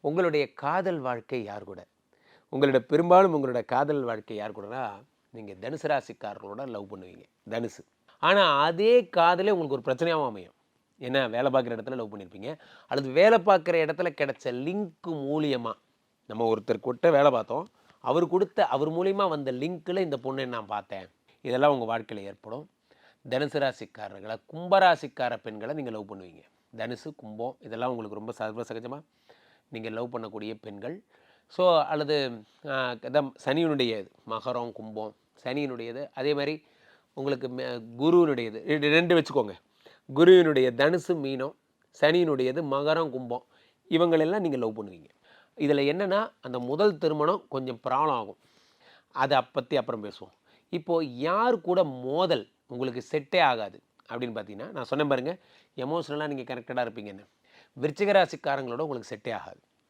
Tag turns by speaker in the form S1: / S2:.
S1: உங்களுடைய காதல் வாழ்க்கை யார் கூட? பெரும்பாலும் உங்களோட காதல் வாழ்க்கை யார் கூடனா, நீங்க தனுசு ராசிக்காரர்களோட லவ் பண்ணுவீங்க. தனுசு. ஆனா, அதே காதலே உங்களுக்கு ஒரு பிரச்சனையாவும் அமையும். என்ன வேலை பார்க்குற இடத்துல லவ் பண்ணியிருப்பீங்க. அல்லது வேலை பார்க்குற இடத்துல கிடைச்ச லிங்க் மூலியமா, நம்ம ஒருத்தர்கிட்ட வேலை பார்த்தோம். அவர் மூலியமா வந்த லிங்க்ல இந்த பொண்ணை நான் பார்த்தேன். இதெல்லாம் உங்க வாழ்க்கையில ஏற்படும். தனுசு ராசிக்காரர்கள, கும்பராசிக்கார பெண்கள நீங்க லவ் பண்ணுவீங்க. தனுசு, கும்பம் இதெல்லாம் உங்களுக்கு ரொம்ப சகஜமா நீங்க லவ் பண்ணக்கூடிய பெண்கள். ஸோ அல்லது அதான் சனியினுடையது மகரம், கும்பம் சனியினுடையது. அதே மாரி உங்களுக்கு குருவினுடையது 2 வச்சுக்கோங்க. குருவினுடைய தனுசு, மீனம், சனியினுடையது மகரம், கும்பம் இவங்களெல்லாம் நீங்கள் லவ் பண்ணுவீங்க. இதில் என்னென்னா அந்த முதல் திருமணம் கொஞ்சம் ப்ராப்ளம் ஆகும். அதை பற்றி அப்புறம் பேசுவோம். இப்போது யார் கூட மோதல் உங்களுக்கு செட்டே ஆகாது அப்படின்னு பார்த்தீங்கன்னா, நான் சொன்னேன் பாருங்கள், எமோஷ்னலாக நீங்கள் கனெக்டடாக இருப்பீங்கன்னு. விருச்சிக ராசிக்காரங்களோட உங்களுக்கு செட்டே ஆகாது.